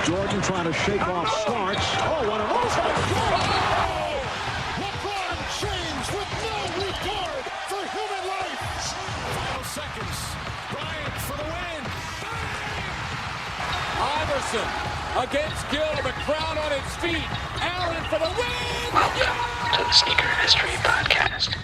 Jordan trying to shake off Starks. Oh, what a move! LeBron James with no regard for human life. Final seconds. Bryant for the win. Iverson against Gill. The crowd on its feet. Allen for the win. Welcome to the Sneaker History Podcast.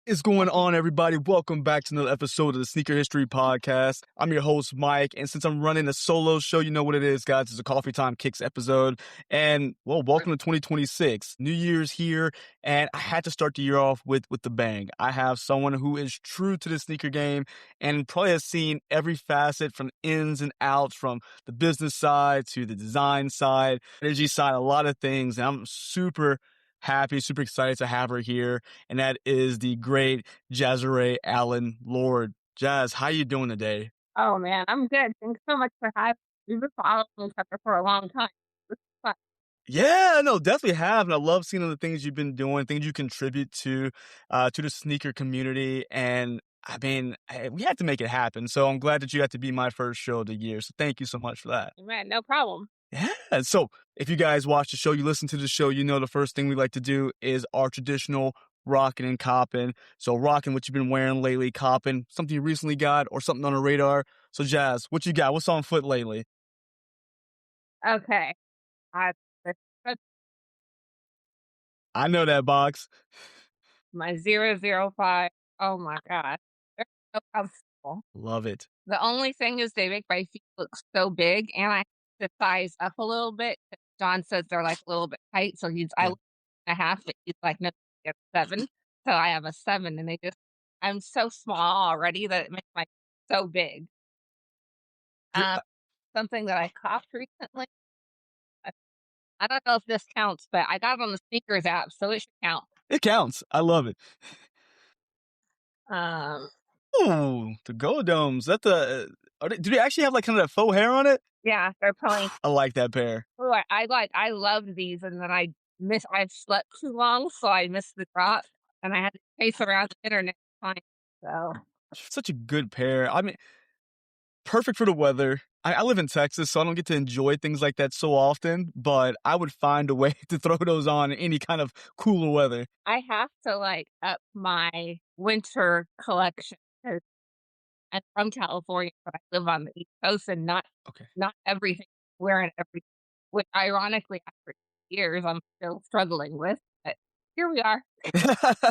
What's going on, everybody? Welcome back to another episode of the Sneaker History Podcast. I'm your host, Mike, and since I'm running a solo show, you know what it is, guys. It's a Coffee Time Kicks episode, and, well, welcome to 2026. New Year's here, and I had to start the year off with the bang. I have someone who is true to the sneaker game and probably has seen every facet from ins and outs, from the business side to the design side, energy side, a lot of things, and I'm super happy, super excited to have her here, and that is the great Jazerai Allen-Lord. Jazz, how you doing today? Oh man, I'm good. Thanks so much for having me. We've been following each other for a long time. This is fun. Yeah, no, definitely have, and I love seeing the things you've been doing, things you contribute to the sneaker community, and I mean, we had to make it happen, so I'm glad that you got to be my first show of the year, so thank you so much for that. Man, no problem. Yeah, so if you guys watch the show, you listen to the show, you know the first thing we like to do is our traditional rocking and copping. So rocking what you've been wearing lately, copping something you recently got or something on the radar. So Jazz, what you got? What's on foot lately? Okay. I know that box. My 005. Oh my God. They're so comfortable. Love it. The only thing is they make my feet look so big, and I have to size up a little bit. John says they're like a little bit tight, so I look a half, but he's like, no, it's 7. So I have a 7, and I'm so small already that it makes my feet so big. Something that I copped recently. I don't know if this counts, but I got it on the Sneakers app, so it should count. It counts. I love it. Um, Ooh, the Go Domes. That do they actually have like kind of that faux hair on it? yeah, they're playing. I like that pair. Oh, I loved these, and then I slept too long, so I missed the drop, and I had to chase around the internet to find it, so. Such a good pair. I mean, perfect for the weather. I live in Texas, so I don't get to enjoy things like that so often, but I would find a way to throw those on in any kind of cooler weather. I have to up my winter collection because I'm from California, but I live on the East Coast, and not everything wearing every, which ironically after years I'm still struggling with. But here we are.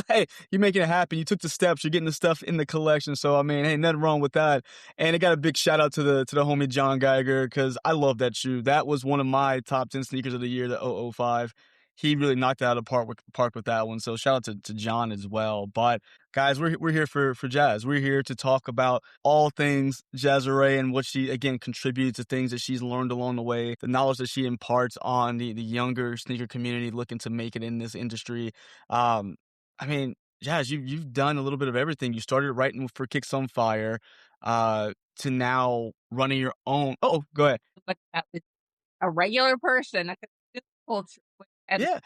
Hey, you're making it happen. You took the steps. You're getting the stuff in the collection. So, I mean, hey, nothing wrong with that. And it got a big shout out to the homie John Geiger, because I love that shoe. That was one of my top 10 sneakers of the year, the 005. He really knocked it out of the park with that one. So shout out to John as well. But guys, we're here for Jazz. We're here to talk about all things Jazerai and what she, again, contributes to, things that she's learned along the way, the knowledge that she imparts on the younger sneaker community looking to make it in this industry. I mean, Jazz, you've done a little bit of everything. You started writing for Kicks on Fire, to now running your own. Oh, go ahead. But that was a regular person. I could do culture. Yeah.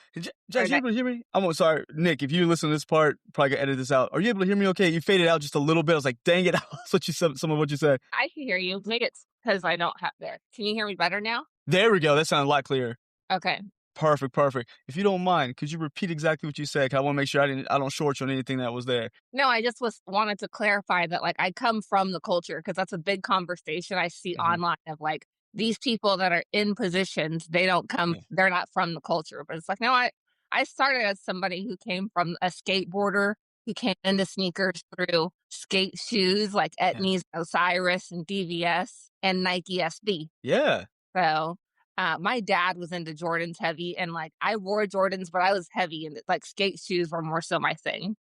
Jazz, you able to hear me? I'm sorry, Nick, if you listen to this part, probably gotta edit this out. Are you able to hear me okay? You faded out just a little bit. I was like, dang it, that's what you said, some of what you said. I can hear you. Maybe it's because I don't have there. Can you hear me better now? There we go. That sounded a lot clearer. Okay. Perfect. If you don't mind, could you repeat exactly what you said? 'Cause I want to make sure I don't short you on anything that was there. No, I just wanted to clarify that I come from the culture, because that's a big conversation I see online of these people that are in positions, they don't come, they're not from the culture. But it's no, I started as somebody who came from a skateboarder who came into sneakers through skate shoes like Etnies, Osiris, and DVS, and Nike SB. Yeah. So my dad was into Jordans heavy, and I wore Jordans, but I was heavy, and skate shoes were more so my thing.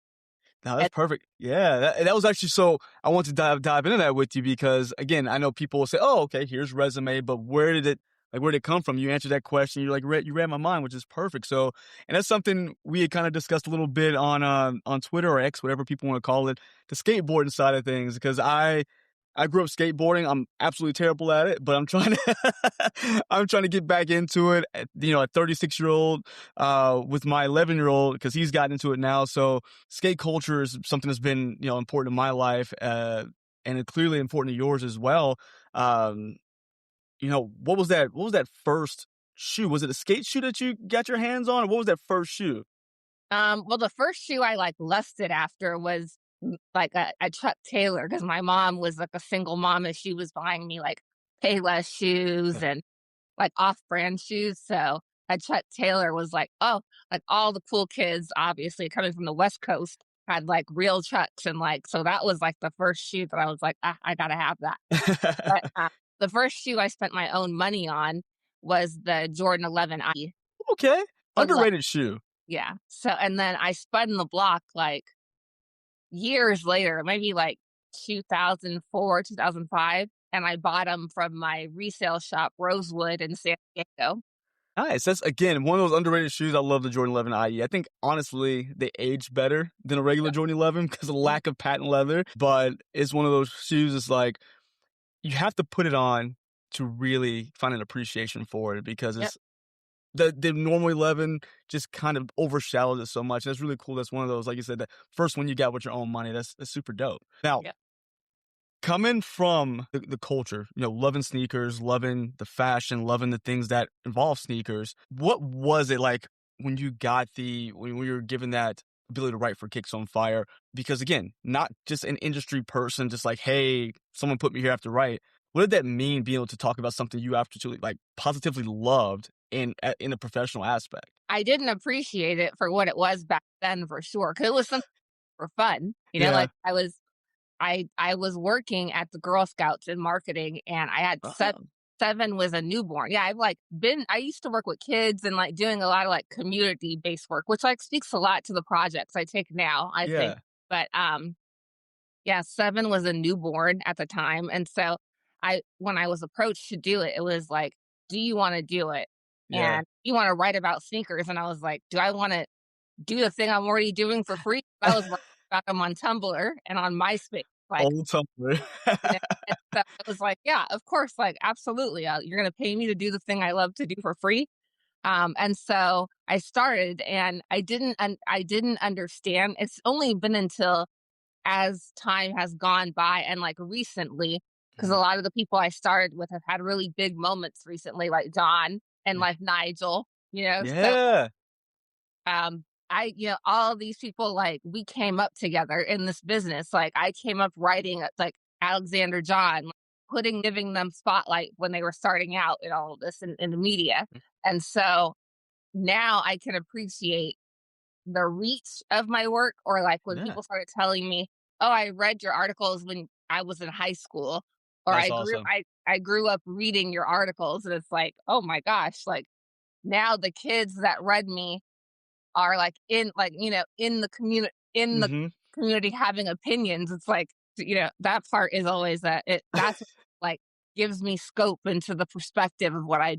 No, that's perfect. Yeah, that was actually, so I want to dive into that with you, because again, I know people will say, "Oh, okay, here's resume," but where did it come from? You answered that question. You're you read my mind, which is perfect. So, and that's something we had kind of discussed a little bit on Twitter or X, whatever people want to call it, the skateboarding side of things, because I grew up skateboarding. I'm absolutely terrible at it, but I'm trying to get back into it. A 36-year-old with my 11-year-old, because he's gotten into it now. So skate culture is something that's been important in my life, and it's clearly important to yours as well. what was that first shoe? Was it a skate shoe that you got your hands on, or what was that first shoe? Well, the first shoe I like lusted after was like a Chuck Taylor because my mom was like a single mom and she was buying me like Payless shoes and like off-brand shoes. So a Chuck Taylor was like, oh, like all the cool kids, obviously coming from the West Coast, had like real Chucks, and like so that was like the first shoe that I was like, I gotta have that. But the first shoe I spent my own money on was the Jordan 11 I. Okay. But Underrated shoe. yeah. So and then I spun the block like years later, maybe like 2004, 2005, and I bought them from my resale shop, Rosewood in San Diego. Nice. That's, again, one of those underrated shoes. I love the Jordan 11 IE. I think, honestly, they age better than a regular Jordan 11 because of the lack of patent leather. But it's one of those shoes, it's like, you have to put it on to really find an appreciation for it because it's the normal 11 just kind of overshadows it so much. That's really cool. That's one of those, like you said, the first one you got with your own money. That's super dope. Now, coming from the culture, loving sneakers, loving the fashion, loving the things that involve sneakers, what was it like when you when you were given that ability to write for Kicks on Fire? Because again, not just an industry person, just like, hey, someone put me here, I have to write. What did that mean, being able to talk about something you actually like positively loved in a professional aspect? I didn't appreciate it for what it was back then, for sure, because it was something for fun. Yeah. Like I was working at the Girl Scouts in marketing, and I had seven was a newborn. Yeah, I used to work with kids and like doing a lot of like community based work, which like speaks a lot to the projects I take now, I think. But yeah, 7 was a newborn at the time. And so when I was approached to do it, it was like, do you want to do it? Yeah. And you want to write about sneakers? And I was like, do I want to do the thing I'm already doing for free? I was writing about them on Tumblr and on MySpace. Like, Old Tumblr. and so I was like, yeah, of course, like, absolutely. You're going to pay me to do the thing I love to do for free. And so I started, and I didn't understand. It's only been until as time has gone by and like recently, because a lot of the people I started with have had really big moments recently, like Don and like Nigel, Yeah. So all these people, like, we came up together in this business. Like, I came up writing like Alexander John, like, giving them spotlight when they were starting out in all of this in the media. And so now I can appreciate the reach of my work, or like when people started telling me, oh, I read your articles when I was in high school, or That's awesome. I grew up reading your articles. And it's like, oh my gosh, like now the kids that read me are like in the community having opinions. It's like, that part is always that's like gives me scope into the perspective of what I've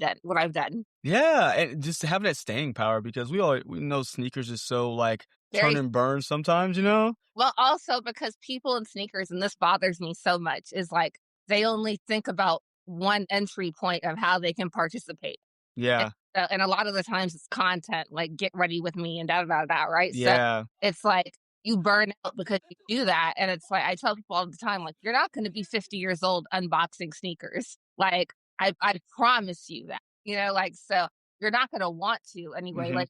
done. Yeah, and just having that staying power, because we know sneakers is so like turn and burn sometimes, Well, also because people in sneakers, and this bothers me so much, is like they only think about one entry point of how they can participate. Yeah. And a lot of the times it's content, like get ready with me and da, right? Yeah. So it's like you burn out because you do that. And it's like, I tell people all the time, like, you're not going to be 50 years old unboxing sneakers. Like, I promise you that, like, so you're not going to want to anyway. Like,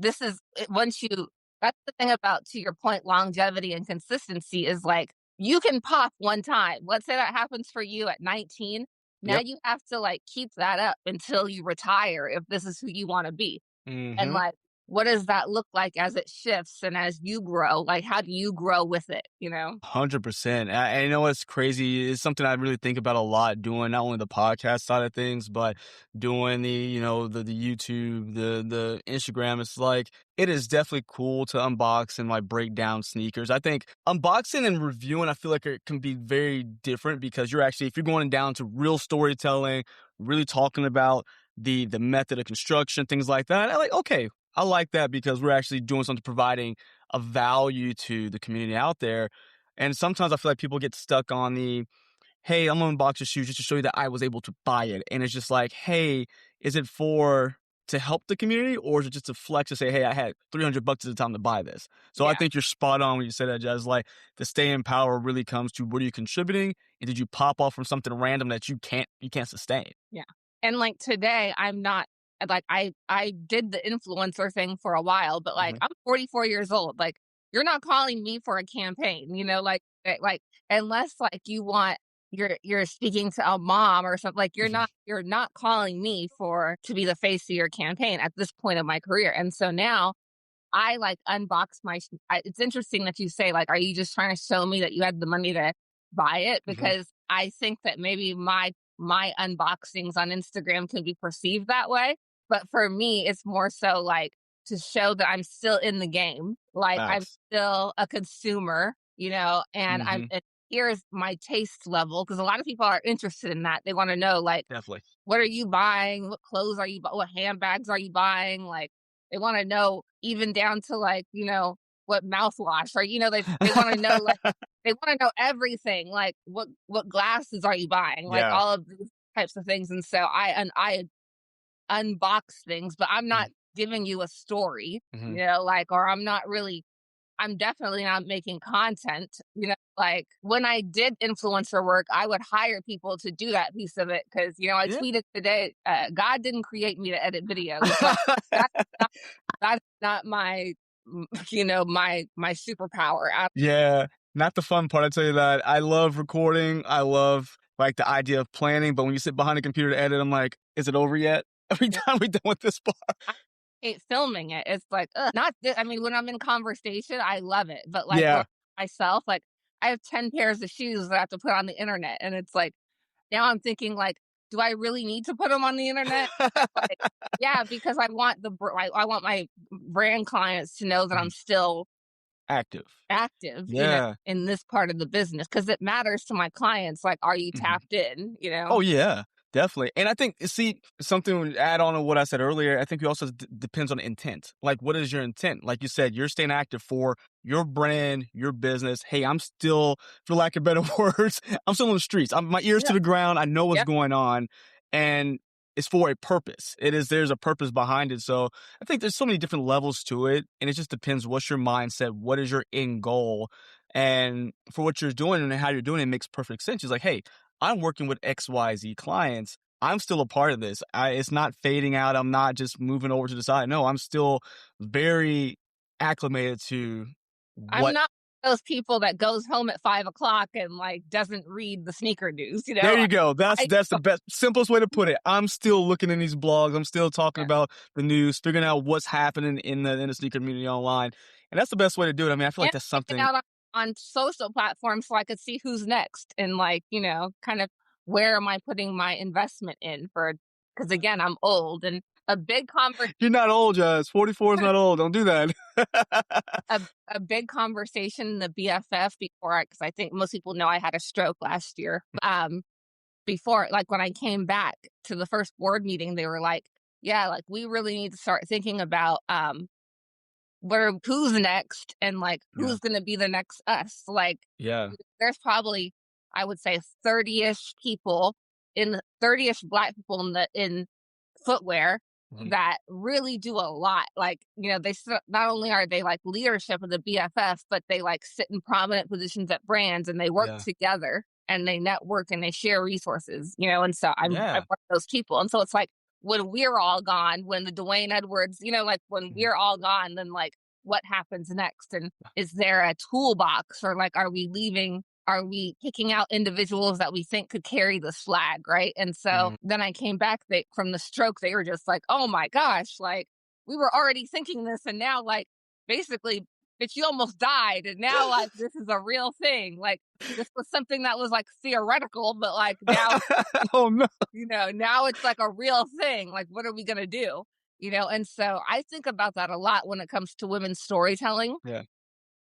that's the thing about, to your point, longevity and consistency is like, you can pop one time. Let's say that happens for you at 19. Now you have to like keep that up until you retire if this is who you want to be. And like, what does that look like as it shifts and as you grow? Like, how do you grow with it, 100%. I know it's crazy. It's something I really think about a lot, doing not only the podcast side of things, but doing the YouTube, the Instagram. It's like, it is definitely cool to unbox and like break down sneakers. I think unboxing and reviewing, I feel like it can be very different, because if you're going down to real storytelling, really talking about the method of construction, things like that, I like that, because we're actually doing something, providing a value to the community out there. And sometimes I feel like people get stuck on hey, I'm going to unbox your shoes just to show you that I was able to buy it. And it's just like, hey, is it for to help the community, or is it just to flex to say, hey, I had $300 at the time to buy this? So I think you're spot on when you say that, Jazz. Like, the stay in power really comes to what are you contributing, and did you pop off from something random that you can't sustain? Yeah. And like today, I'm not like I did the influencer thing for a while, but like I'm 44 years old. Like, you're not calling me for a campaign, like unless like you want you're speaking to a mom or something, like you're not calling me to be the face of your campaign at this point of my career. And so now I like unbox it's interesting that you say, like, are you just trying to show me that you had the money to buy it? Because I think that maybe my unboxings on Instagram can be perceived that way. But for me, it's more so like to show that I'm still in the game. Like, I'm still a consumer, and and here's my taste level. Because a lot of people are interested in that. They want to know, like, Definitely. what are you buying? What clothes are you buying? What handbags are you buying? Like, they want to know even down to like, what mouthwash or, they want to know, like, they want to know everything. Like, what glasses are you buying? Like, all of these types of things. And so I unbox things, but I'm not giving you a story, like, or I'm definitely not making content, like when I did influencer work, I would hire people to do that piece of it. Cause I tweeted today, God didn't create me to edit videos. Like, that's not my, my superpower. Yeah, not the fun part. I tell you that. I love recording. I love like the idea of planning, but when you sit behind a computer to edit, I'm like, is it over yet? Are we done with this part? I hate filming it. It's like, I mean, when I'm in conversation, I love it. But like myself, like I have 10 pairs of shoes that I have to put on the internet. And it's like, now I'm thinking like, do I really need to put them on the internet? Like, yeah, because I want I want my brand clients to know that I'm still active, in this part of the business, because it matters to my clients. Like, are you tapped in, Oh, yeah, definitely. And I think, see, something to add on to what I said earlier, I think it also depends on intent. Like, what is your intent? Like you said, you're staying active for your brand, your business. Hey, I'm still, for lack of better words, I'm still on the streets. My ears to the ground. I know what's going on. And it's for a purpose. There's a purpose behind it. So I think there's so many different levels to it. And it just depends what's your mindset, what is your end goal. And for what you're doing and how you're doing it makes perfect sense. It's like, hey, I'm working with XYZ clients. I'm still a part of this. It's not fading out. I'm not just moving over to the side. No, I'm still very acclimated to I'm not those people that goes home at 5:00 and like doesn't read the sneaker news. There you go. That's the best, simplest way to put it. I'm still looking in these blogs. I'm still talking about the news, figuring out what's happening in the sneaker community online, and that's the best way to do it. I mean, I feel like that's something out on social platforms so I could see who's next and like kind of where am I putting my investment in for? Because again, I'm old and a big conversation. You're not old, Jazz. 44 is not old. Don't do that. a big conversation in the BFF before, because I think most people know I had a stroke last year. Before, like when I came back to the first board meeting, they were like, "Yeah, like we really need to start thinking about who's next and like who's going to be the next us." Like, there's probably, I would say, 30-ish people 30-ish Black people in footwear that really do a lot. Like, they not only are they like leadership of the BFF, but they like sit in prominent positions at brands and they work together and they network and they share resources, and so I'm one of those people. And so it's like, when we're all gone, when the Dwayne Edwards, like when we're all gone, then like what happens next? And is there a toolbox, or like, are we picking out individuals that we think could carry this flag, right? And so then I came back from the stroke. They were just like, oh my gosh, like we were already thinking this, and now like basically, bitch, you almost died, and now like this is a real thing. Like this was something that was like theoretical, but like now, oh no, now it's like a real thing. Like, what are we gonna do? And so I think about that a lot when it comes to women's storytelling. Yeah,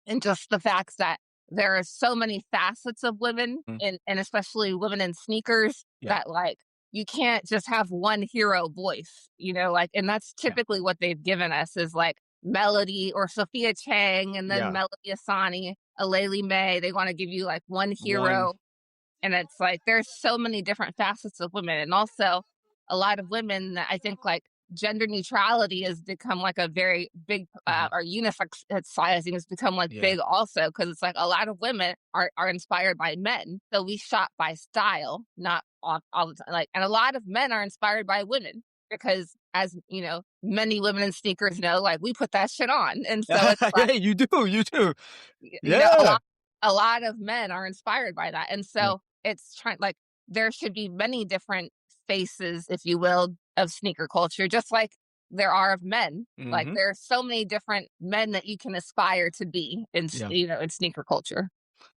and just the fact that there are so many facets of women, and especially women in sneakers, that like you can't just have one hero voice, like, and that's typically what they've given us is like Melody or Sophia Chang, and then Melody Asani, Aleli May. They want to give you like one hero, and it's like there's so many different facets of women, and also a lot of women that I think like gender neutrality has become like a very big, or unisex sizing has become like Yeah. big also, because it's like a lot of women are inspired by men. So we shop by style, not all the time. Like, and a lot of men are inspired by women because, as you know, many women in sneakers know, like we put that shit on. And so it's like, Hey, you do. you know, Yeah. a lot of men are inspired by that. And Yeah. so it's trying, like, there should be many different faces, if you will, of sneaker culture, just like there are of men. Like Hmm. there are so many different men that you can aspire to be in, Yeah. you know, in sneaker culture.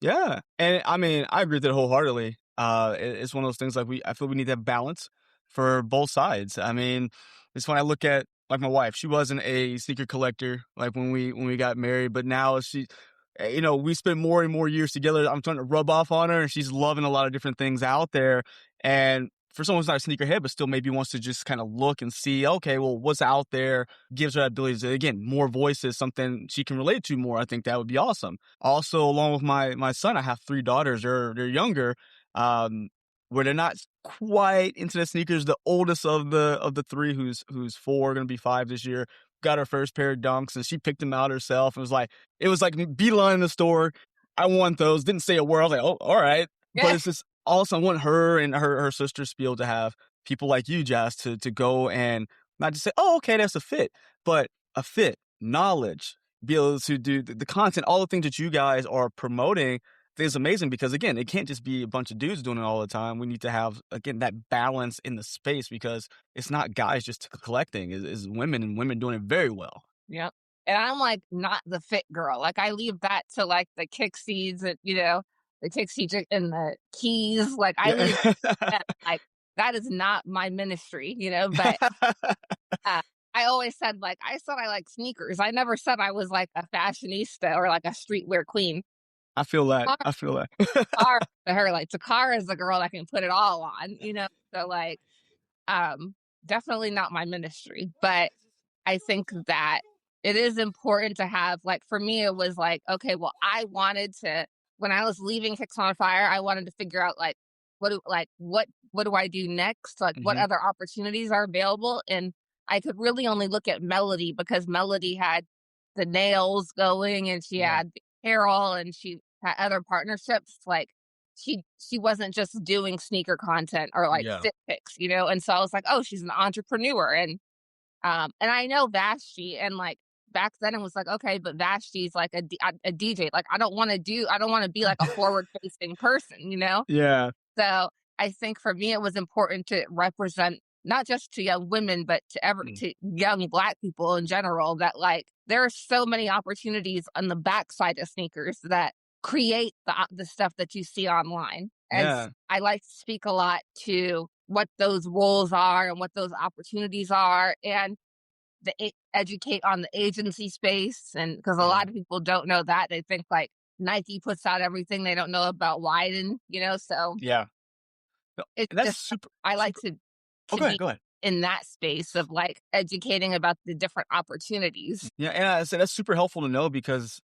Yeah. And I mean, I agree with it wholeheartedly. It's one of those things like I feel we need to have balance for both sides. I mean, it's when I look at like my wife, she wasn't a sneaker collector like when we got married, but now we spend more and more years together. I'm trying to rub off on her and she's loving a lot of different things out there. And for someone who's not a sneakerhead, but still maybe wants to just kind of look and see, okay, well, what's out there, gives her that ability to, again, more voices, something she can relate to more. I think that would be awesome. Also, along with my son, I have 3 daughters. They're younger, um, where they're not quite into the sneakers. The oldest of the 3, who's 4, gonna be 5 this year, got her first pair of Dunks, and she picked them out herself. It was like beeline in the store. I want those. Didn't say a word. I was like, oh, all right. But Yeah. it's just also I want her and her sisters to be able to have people like you, Jazz, to go and not just say, oh, okay, that's a fit, but a fit, knowledge, be able to do the content, all the things that you guys are promoting. I think it's amazing because, again, it can't just be a bunch of dudes doing it all the time. We need to have, again, that balance in the space because it's not guys just collecting, it's women and women doing it very well. Yep. And I'm like not the fit girl. Like I leave that to like the kick seeds and, you know, the kick seeds and the keys. Like I Yeah. leave that, like that is not my ministry, you know, but uh, I always said, like, I said I like sneakers. I never said I was like a fashionista or like a streetwear queen. I feel that. Takara, I feel that. Takara to her, like Takara is the girl that can put it all on, you know. So like, um, definitely not my ministry, but I think that it is important to have, like, for me, it was like, okay, well, I wanted to, when I was leaving Kicks on Fire, I wanted to figure out like, what do I do next? Like, what Mhm. other opportunities are available? And I could really only look at Melody because Melody had the nails going and she Yeah. had the apparel and she had other partnerships. Like, she wasn't just doing sneaker content or like Yeah. fit pics, you know? And so I was like, oh, she's an entrepreneur. And I know Vashti, and like back then it was like, okay, but Vashti's like a DJ. Like, I don't want to be like a forward facing person, you know? Yeah. So I think for me, it was important to represent not just to young women, but Mm. to young Black people in general, that like there are so many opportunities on the backside of sneakers that create the stuff that you see online. And Yeah. I like to speak a lot to what those roles are and what those opportunities are, and educate on the agency space. And because a Yeah. lot of people don't know that, they think like Nike puts out everything, they don't know about Wyden, you know. So Yeah. No, it's and that's just, super I like super Oh, to go ahead, be go ahead. in that space of like educating about the different opportunities. Yeah, and I said that's super helpful to know because,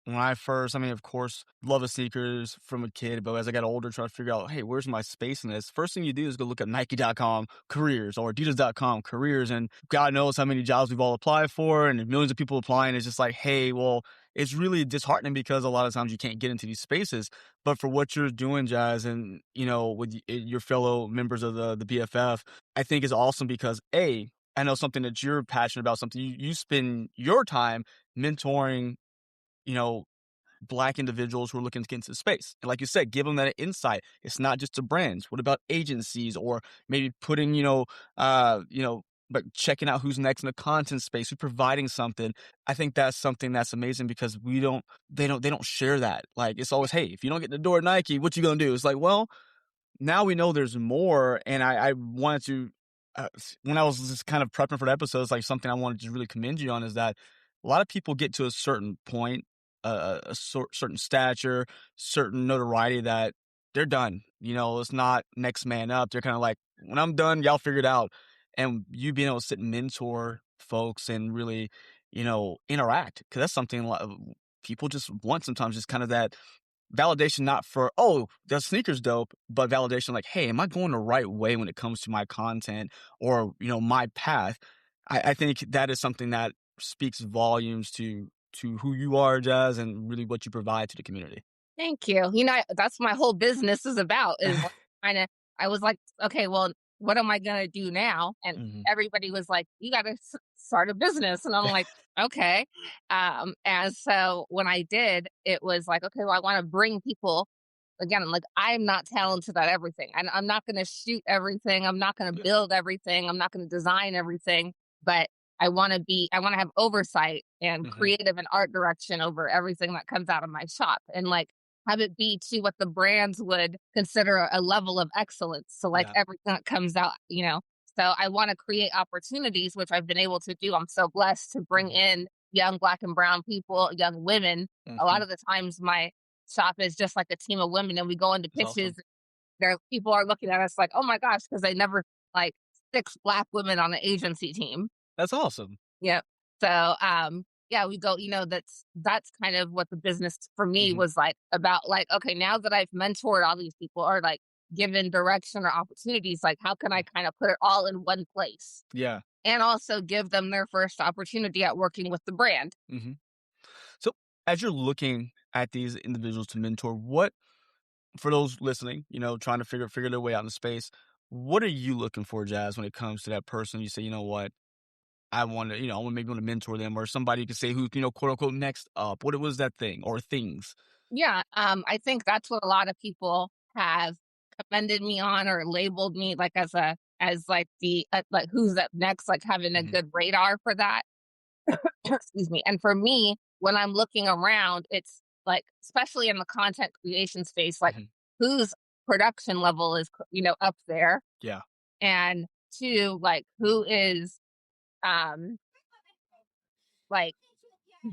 when I first, I mean, of course, love of sneakers from a kid, but as I got older, trying to figure out, hey, where's my space in this? First thing you do is go look at Nike.com careers or Adidas.com careers. And God knows how many jobs we've all applied for and millions of people applying. It's just like, hey, well, it's really disheartening because a lot of times you can't get into these spaces. But for what you're doing, Jazz, and, with your fellow members of the BFF, I think is awesome because, I know something that you're passionate about, something you spend your time mentoring, you know, Black individuals who are looking to get into space. And like you said, give them that insight. It's not just the brands. What about agencies or maybe putting, but checking out who's next in the content space, who's providing something. I think that's something that's amazing because they don't share that. Like it's always, hey, if you don't get the door at Nike, what you gonna do? It's like, well, now we know there's more. And I wanted to, when I was just kind of prepping for the episode, it's like something I wanted to really commend you on is that a lot of people get to a certain point, certain stature, certain notoriety that they're done. It's not next man up. They're kind of like, when I'm done, y'all figure it out. And you being able to sit and mentor folks and really, interact because that's something a lot of people just want sometimes, just kind of that validation not for, oh, the sneaker's dope, but validation like, hey, am I going the right way when it comes to my content or, my path? I think that is something that speaks volumes to who you are, Jazz, and really what you provide to the community. Thank you. That's my whole business is about is like kind of, I was like, okay, well, what am I going to do now? And Mhm. everybody was like, you got to start a business. And I'm like, okay. And so when I did, it was like, okay, well, I want to bring people again. Like, I'm not talented at everything. And I'm not going to shoot everything. I'm not going to build everything. I'm not going to design everything. But I want to have oversight and Mhm. creative and art direction over everything that comes out of my shop. And like, have it be to what the brands would consider a level of excellence. So like Yeah. everything that comes out. So I want to create opportunities, which I've been able to do. I'm so blessed to bring Mhm. in young Black and brown people, young women. A lot Mhm. of the times my shop is just like a team of women and we go into That's pitches. awesome. There people are looking at us like, oh my gosh, because they never like six Black women on the agency team. That's awesome. Yep. So, yeah, we go, that's kind of what the business for me Mhm. was like about like, okay, now that I've mentored all these people or like given direction or opportunities, like how can I kind of put it all in one place Yeah. and also give them their first opportunity at working with the brand? Mhm. So, as you're looking at these individuals to mentor, what for those listening, trying to figure their way out in the space, what are you looking for, Jazz, when it comes to that person? You say, you know what, I want maybe want to mentor them, or somebody you could say who, quote unquote, next up. What was that thing or things? Yeah. I think that's what a lot of people have commended me on or labeled me like as like the, like who's up next, like having a Mhm. good radar for that. Excuse me. And for me, when I'm looking around, it's like, especially in the content creation space, like Mhm. whose production level is, up there. Yeah. And two, like who is, um, like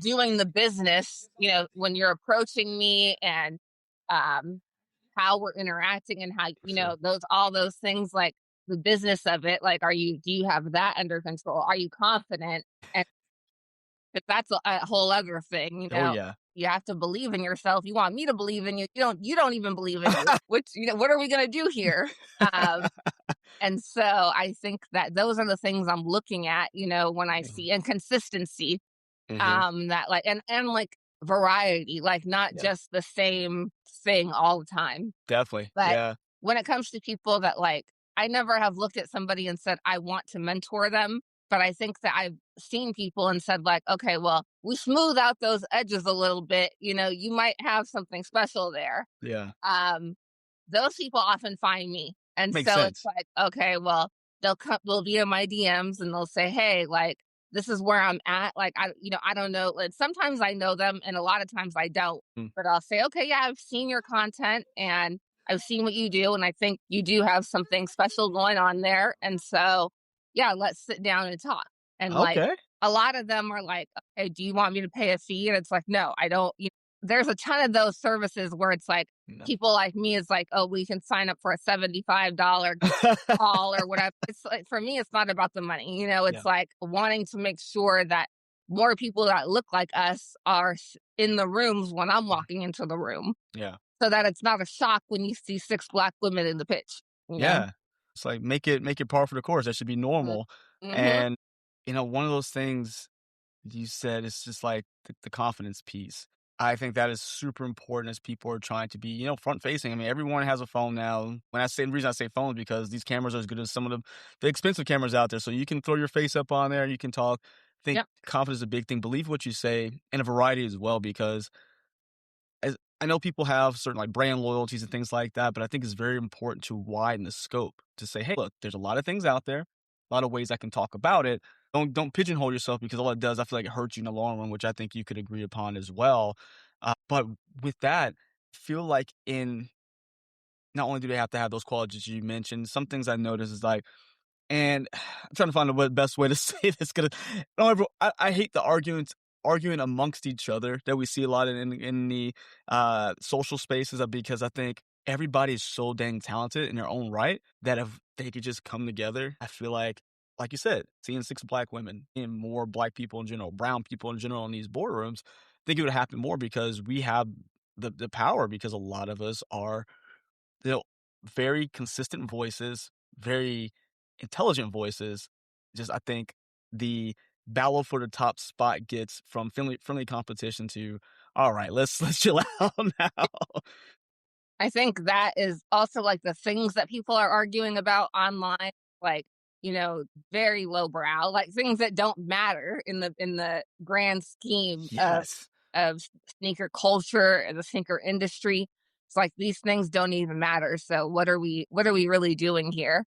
doing the business, when you're approaching me and, um, how we're interacting and how, For sure. all those things, like the business of it, like, do you have that under control? Are you confident? And 'cause that's a whole other thing, Oh yeah. you have to believe in yourself. You want me to believe in you. You don't even believe in you. Which, what are we gonna do here? Um, and so I think that those are the things I'm looking at, when I Mhm. see inconsistency, Mhm. that like and like variety, like not Yeah. just the same thing all the time. Definitely. But Yeah. when it comes to people that like, I never have looked at somebody and said, I want to mentor them. But I think that I've seen people and said, like, okay, well, we smooth out those edges a little bit. You might have something special there. Yeah. Um, those people often find me. And Makes so it's sense. like, okay, well, they'll be in my DMs and they'll say, hey, like, this is where I'm at. Like, I don't know. Like, sometimes I know them and a lot of times I don't. Mm. But I'll say, okay, yeah, I've seen your content and I've seen what you do. And I think you do have something special going on there. And so, yeah, let's sit down and talk. And like, Okay. a lot of them are like, okay, do you want me to pay a fee? And it's like, no, I don't. There's a ton of those services where it's like, No. people like me is like, oh, we can sign up for a $75 call or whatever. It's like, for me, it's not about the money. Yeah. It's like wanting to make sure that more people that look like us are in the rooms when I'm Mhm. walking into the room Yeah. so that it's not a shock when you see six Black women in the pitch, you know? Yeah. It's like make it par for the course. That should be normal. Mm-hmm. And one of those things you said is just like the confidence piece. I think that is super important as people are trying to be, front facing. I mean, everyone has a phone now. The reason I say phone is because these cameras are as good as some of the expensive cameras out there. So you can throw your face up on there and you can talk. I think Yep. confidence is a big thing. Believe what you say and a variety as well, because as I know people have certain like brand loyalties and things like that, but I think it's very important to widen the scope to say, hey, look, there's a lot of things out there, a lot of ways I can talk about it. Don't pigeonhole yourself because all it does, I feel like it hurts you in the long run, which I think you could agree upon as well. But with that, feel like in not only do they have to have those qualities you mentioned, some things I noticed is like and I'm trying to find the best way to say this. Cause I hate the arguing amongst each other that we see a lot in the social spaces because I think everybody is so dang talented in their own right that if they could just come together, I feel like you said, seeing six Black women and more Black people in general, brown people in general in these boardrooms, I think it would happen more because we have the power because a lot of us are, you know, very consistent voices, very intelligent voices. Just I think the battle for the top spot gets from friendly competition to, all right, let's chill out now. I think that is also like the things that people are arguing about online, like, you know, very lowbrow, like things that don't matter in the grand scheme Yes, of sneaker culture and the sneaker industry. It's like these things don't even matter. So what are we really doing here?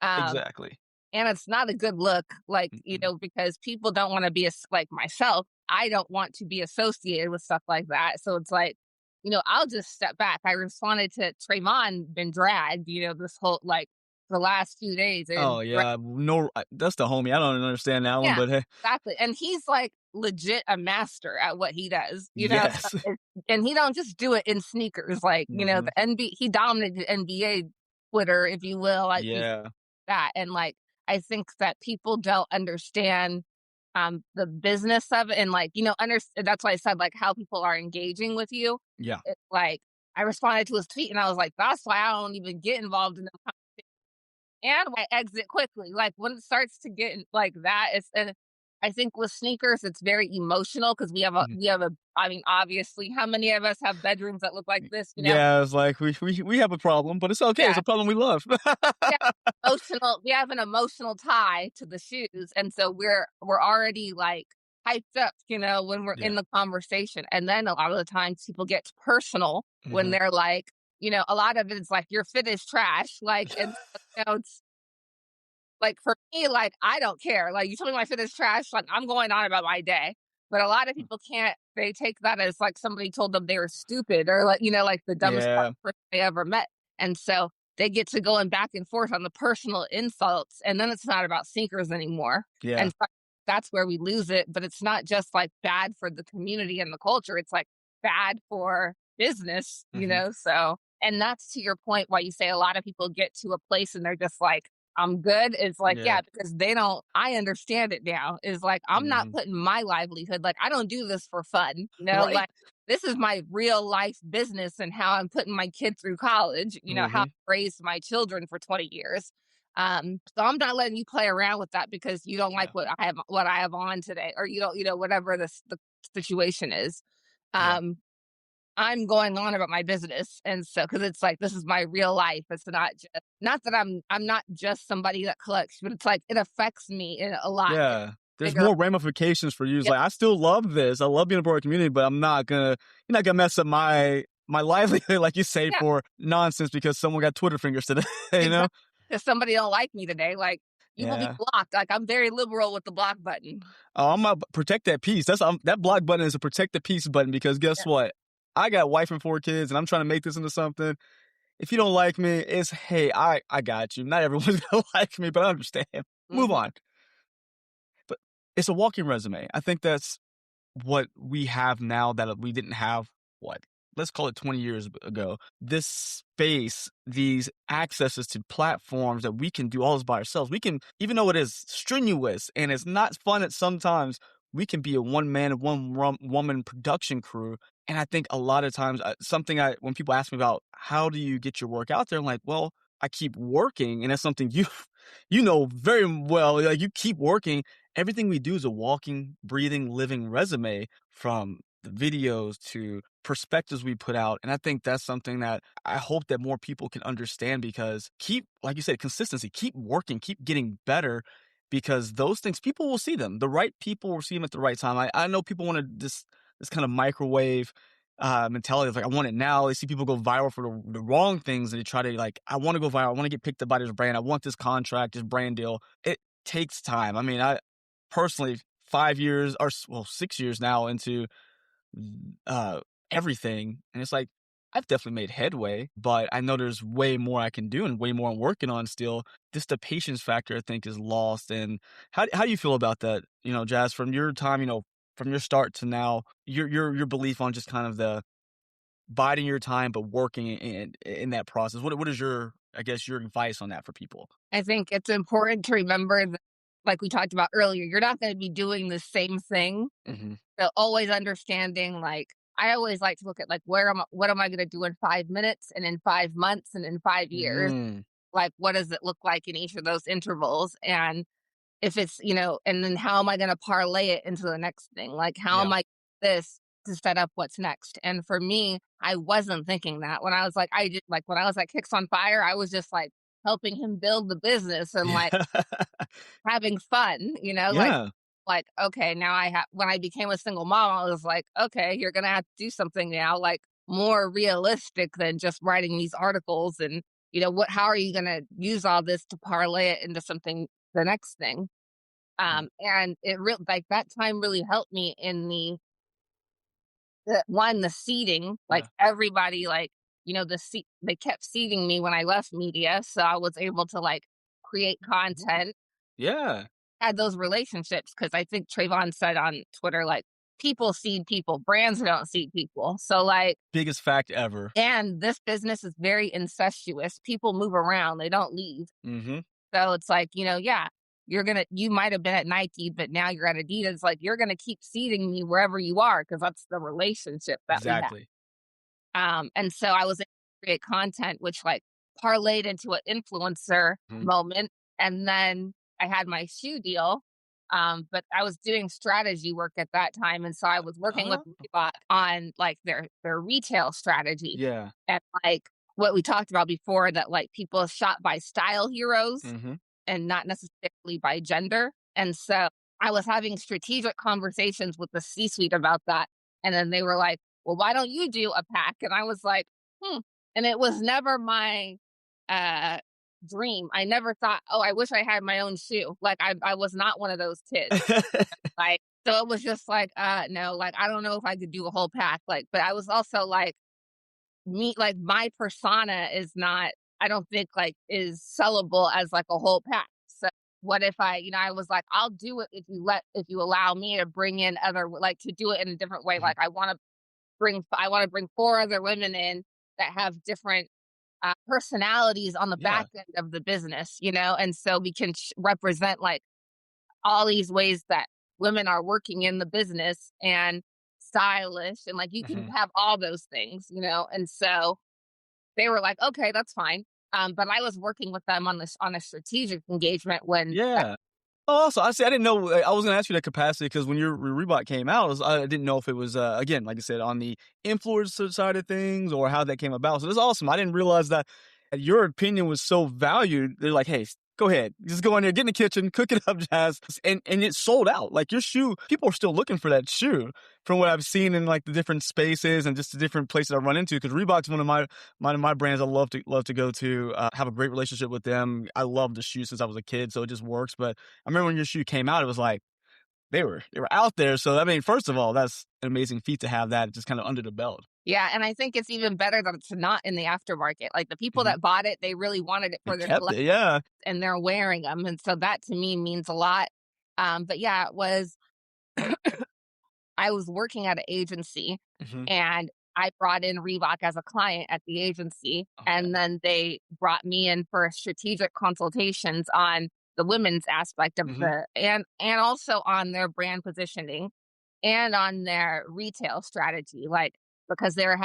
Um, exactly. and it's not a good look, like, you Mm-mm. know, because people don't want to be like myself. I don't want to be associated with stuff like that. So it's like, you know, I'll just step back. I responded to Trayvon been dragged, you know, this whole like the last few days and Oh yeah, no, that's the homie. I don't understand that one, yeah, but hey, exactly. And he's like legit a master at what he does, you know. So yes. and he don't just do it in sneakers, like, you know, Hmm. the NBA. He dominated NBA Twitter, if you will, like Yeah, that. And like I think that people don't understand the business of it and like, you know, that's why I said like how people are engaging with you. yeah, It's like I responded to his tweet and I was like, that's why I don't even get involved in the and I exit quickly. Like when it starts to get like that, it's and I think with sneakers, it's very emotional because mhm. we have a. I mean, obviously, how many of us have bedrooms that look like this? You know, Yeah, it's like we have a problem, but it's okay. It's yeah, a problem we love. we have emotional. We have an emotional tie to the shoes, and so we're already like hyped up. You know, when we're Yeah. in the conversation, and then a lot of the times people get personal when Mhm. they're like, you know, a lot of it is like your fit is trash. Like, and you know, it's like, for me, like, I don't care. Like, you tell me my fit is trash, like, I'm going on about my day. But a lot of people can't they take that as, like, somebody told them they were stupid or, like, you know, like, the dumbest Yeah, person they ever met. And so they get to going back and forth on the personal insults, and then it's not about sneakers anymore. yeah. And so that's where we lose it, but it's not just, like, bad for the community and the culture, it's, like, bad for business, you Mhm. know? So and that's to your point why you say a lot of people get to a place and they're just like, I'm good. It's like, Yeah. yeah, because they don't, I understand it now. Is like, I'm not Mhm. putting my livelihood, like, I don't do this for fun. You know, Right? like, this is my real life business and how I'm putting my kid through college, you know, how I Mhm. raised my children for 20 years. So I'm not letting you play around with that because you don't like Yeah, what I have on today, or you don't, you know, whatever the situation is. yeah. Um, I'm going on about my business, and so because it's like, this is my real life, it's not just not that I'm not just somebody that collects, but it's like, it affects me in a lot Yeah. There's bigger. more ramifications for you. It's Yeah, like, I still love this. I love being a part of the community, but you're not gonna mess up my livelihood, like you say, yeah, for nonsense because someone got Twitter fingers today, you know? exactly. If somebody don't like me today, like, you will be Yeah. blocked, like, I'm very liberal with the block button. Oh, I'm gonna protect that peace. That block button is a protect the peace button because guess Yeah, what? I got a wife and 4 kids, and I'm trying to make this into something. If you don't like me, it's, "Hey, I got you." Not everyone's gonna like me, but I understand. Move mhm. on. But it's a walking resume. I think that's what we have now that we didn't have, what, let's call it 20 years ago. This space, these accesses to platforms that we can do all this by ourselves. We can, even though it is strenuous and it's not fun at sometimes, we can be a one man, woman production crew. And I think a lot of times, when people ask me about how do you get your work out there, I'm like, well, I keep working, and that's something you, you know very well. Like, you keep working. Everything we do is a walking, breathing, living resume, from the videos to perspectives we put out. And I think that's something that I hope that more people can understand, because like you said, consistency, keep working, keep getting better, because those things, people will see them. The right people will see them at the right time. I know people want to this kind of microwave mentality of like, I want it now. They see people go viral for the wrong things, and they try to, like, I want to go viral. I want to get picked up by this brand. I want this contract, this brand deal. It takes time. I mean, I personally, 5 years or, well, 6 years now into uh, everything, and it's like, I've definitely made headway, but I know there's way more I can do and way more I'm working on still. Just the patience factor, I think, is lost. And how do you feel about that? You know, Jazz, from your time, from your start to now, your belief on just kind of the biding your time but working in that process. What is your, I guess, your advice on that for people? I think it's important to remember that, like we talked about earlier, you're not gonna be doing the same thing. Hmm. So always understanding, like, I always like to look at like what am I going to do in 5 minutes and in 5 months and in 5 years? Mm, Like, what does it look like in each of those intervals? And if it's, and then how am I going to parlay it into the next thing? Like, how yeah. am I this to set up what's next? And for me, I wasn't thinking that when I was like, I just like when I was at Kicks on Fire, I was just like helping him build the business and like Yeah. having fun, Yeah. like, okay, now when I became a single mom, I was like, okay, you're going to have to do something now, like more realistic than just writing these articles. And, how are you going to use all this to parlay it into something, the next thing? Yeah. And it really, like that time really helped me in the seating, like Yeah. everybody, like, they kept seating me when I left media. So I was able to like create content, Yeah. had those relationships, because I think Trayvon said on Twitter, like, people seed people, brands don't seed people. So, like, Biggest fact ever. and this business is very incestuous. People move around, they don't leave. Mm-hmm. So it's like, yeah, you might have been at Nike, but now you're at Adidas. Like, you're going to keep seeding me wherever you are because that's the relationship that we have. Exactly. And so I was able to create content, which like parlayed into an influencer Mhm. moment. And then I had my shoe deal. But I was doing strategy work at that time. And so I was working with Oh, Reebok on like their retail strategy. yeah. And like what we talked about before, that like people shop by style heroes Mm-hmm. and not necessarily by gender. And so I was having strategic conversations with the C-suite about that. And then they were like, well, why don't you do a pack? And I was like, And it was never my uh, dream. I never thought, oh, I wish I had my own shoe. Like, I was not one of those kids. Like, so it was just like, no, like, I don't know if I could do a whole pack. Like, but I was also like, like my persona is not, I don't think like is sellable as like a whole pack. So what if I was like, I'll do it if you allow me to bring in like to do it in a different way. Mhm. Like I want to bring 4 other women in that have different personalities on the Yeah. back end of the business, and so we can represent like all these ways that women are working in the business and stylish, and like you can Mhm. have all those things, and so they were like, okay, that's fine. But I was working with them on a strategic engagement when Yeah. Oh, also, I didn't know. I was gonna ask you that capacity because when your Reebok came out, I didn't know if it was again, like I said, on the influencer side of things or how that came about. So that's awesome. I didn't realize that your opinion was so valued. They're like, hey, go ahead, just go in there, get in the kitchen, cook it up, Jazz, and it sold out. Like your shoe, people are still looking for that shoe. From what I've seen in like the different spaces and just the different places I run into, because Reebok's one of my brands I love to go to. Have a great relationship with them. I love the shoe since I was a kid, so it just works. But I remember when your shoe came out, it was like they were out there. So I mean, first of all, that's an amazing feat to have that just kind of under the belt. Yeah, and I think it's even better that it's not in the aftermarket. Like the people Mhm. that bought it, they really wanted it They for their kept collection, it, yeah. and they're wearing them, and so that to me means a lot. But yeah, it was. I was working at an agency, Mhm. and I brought in Reebok as a client at the agency, Okay. and then they brought me in for strategic consultations on the women's aspect of Mhm. and also on their brand positioning and on their retail strategy, like because they were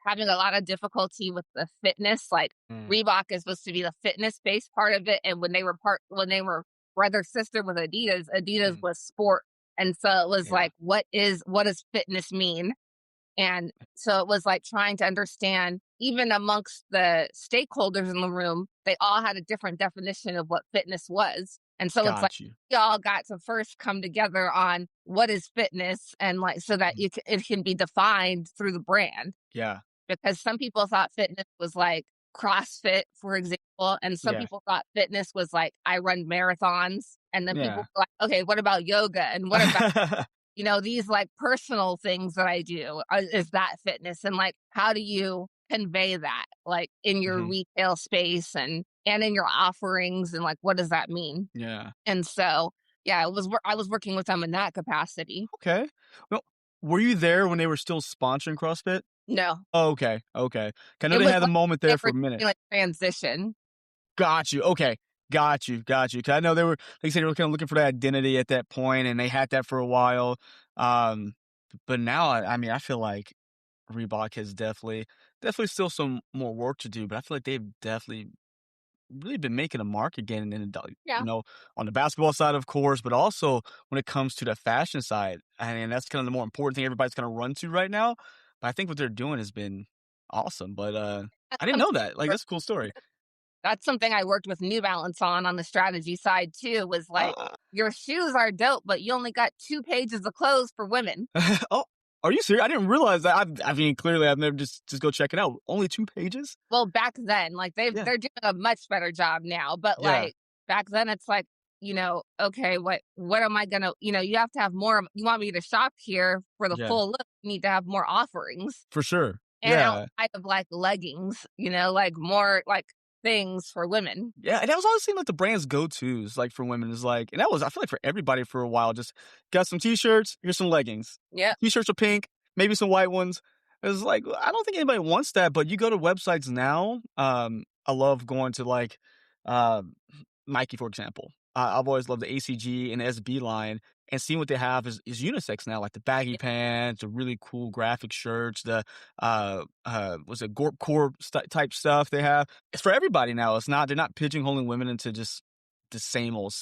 having a lot of difficulty with the fitness. Like Mm. Reebok is supposed to be the fitness based part of it, and when they were brother sister with Adidas Mhm. was sport, and so it was Yeah. like, what does fitness mean? And so it was like trying to understand, even amongst the stakeholders in the room, they all had a different definition of what fitness was. And so it's like Got you. we all got to first come together on what is fitness, and like so that Mhm. it can be defined through the brand. Yeah. Because some people thought fitness was like CrossFit, for example, and some Yeah. people thought fitness was like I run marathons, and then people Yeah. were like, okay, what about yoga, and what about these like personal things that I do, is that fitness? And like, how do you convey that like in your Mhm. retail space and in your offerings? And like, what does that mean? Yeah. And so, yeah, I was working with them in that capacity. Okay. Well, were you there when they were still sponsoring CrossFit? No, Oh, okay. Okay. I know it they was had a like moment they there for were a minute. doing like transition. Got you. Okay. Got you. Got you. 'Cause I know they were, like you said, they were kind of looking for that identity at that point, and they had that for a while. Um, But now, I mean, I feel like Reebok has definitely still some more work to do, but I feel like they've definitely really been making a mark again in Yeah. on the basketball side, of course, but also when it comes to the fashion side. I mean, that's kind of the more important thing everybody's gonna run to right now. But I think what they're doing has been awesome. But That's I didn't know something that. Like, that's a cool story. that's something I worked with New Balance on the strategy side too, was like, Uh, your shoes are dope, but you only got 2 pages of clothes for women. oh, are you serious? I didn't realize that. I mean, clearly, I've never just go check it out. Only 2 pages? Well, back then, like Yeah, they're doing a much better job now, but yeah, like back then it's like, okay, what am I gonna, you have to have more, you want me to shop here for the yeah, full look, you need to have more offerings. for sure. And Yeah. outside of like leggings, like more like things for women. Yeah, and that was always seemed like the brand's go-tos, like, for women is like and that was I feel like for everybody for a while, just got some T-shirts, here's some leggings. Yep. T-shirts are pink, maybe some white ones. It's like, I don't think anybody wants that, but you go to websites now, I love going to, like, um, Nike, for example. I've always loved the ACG and SB line, and seeing what they have is unisex now, like the baggy pants, the really cool graphic shirts, the, was it Gorp Core type stuff they have. It's for everybody now. They're not pigeonholing women into just the same old.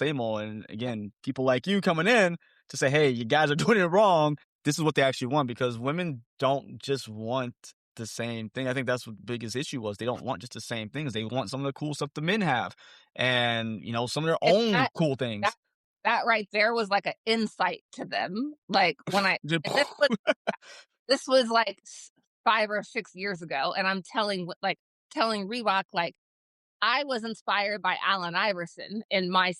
And again, people like you coming in to say, hey, you guys are doing it wrong. This is what they actually want because women don't just want the same thing. I think that's what the biggest issue was. They don't want just the same things. They want some of the cool stuff the men have and, some of their And own cool that things. that right there was like an insight to them. Like when and this was like 5 or 6 years ago, and I'm telling Reebok like I was inspired by Allen Iverson in like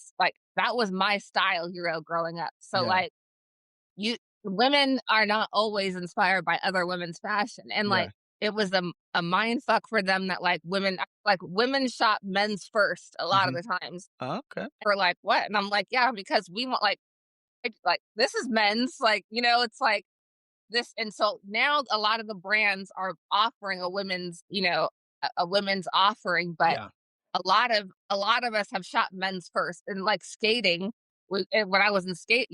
that was my style hero growing up. So Yeah, like you women are not always inspired by other women's fashion, and yeah. like it was a mind fuck for them that like women shop men's first a lot of Mhm. the times. Okay. We're like, what? And I'm like, yeah, because we want like this is men's, like, it's like this. And so now a lot of the brands are offering a women's offering, but Yeah. a lot of us have shot men's first. And like skating, and when I was in skate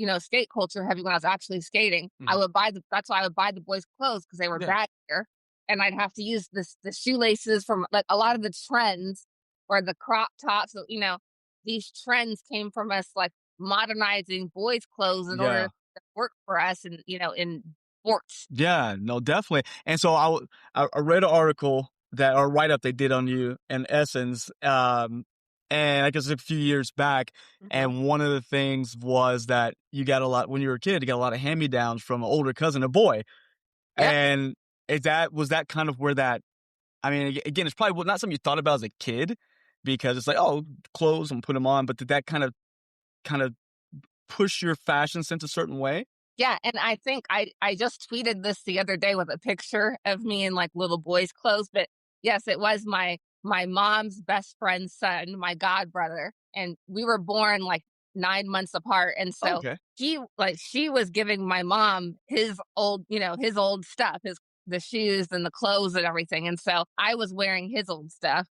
culture heavy, when I was actually skating, Mhm. that's why I would buy the boys clothes because they were Yeah. baggier, and I'd have to use the shoelaces from like a lot of the trends or the crop tops. So, these trends came from us like modernizing boys clothes in order Yeah. to work for us, and in sports. Yeah, no, definitely. And so I read an article that or write up they did on you in Essence, and I guess a few years back. Mhm. And one of the things was that you got a lot when you were a kid. You got a lot of hand me downs from an older cousin, a boy. Yep. And was that kind of where that? I mean, again, it's probably not something you thought about as a kid because it's like, oh, clothes and put them on. But did that kind of push your fashion sense a certain way? Yeah, and I think I just tweeted this the other day with a picture of me in like little boys' clothes, but yes, it was my mom's best friend's son, my god brother, and we were born like 9 months apart, and so Okay. she was giving my mom his old stuff, the shoes and the clothes and everything, and so I was wearing his old stuff.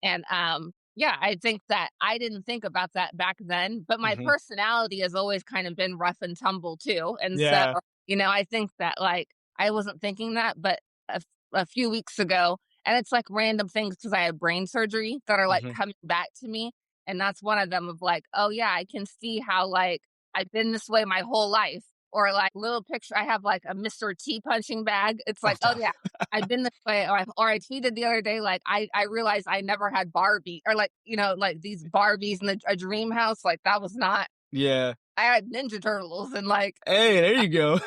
And yeah, I think that I didn't think about that back then, but my Hmm. personality has always kind of been rough and tumble too. And so, Yeah. I think that like I wasn't thinking that, but a few weeks ago, and it's like random things because I had brain surgery that are like Hmm. coming back to me. And that's one of them of like, oh yeah, I can see how like I've been this way my whole life. Or like little picture, I have like a Mr. T punching bag. It's Oh, like, oh yeah, I've been this way. Or I tweeted the other day, like I realized I never had Barbie or like, like these Barbies in a dream house. Like that was not, yeah. I had Ninja Turtles Hey, there you go.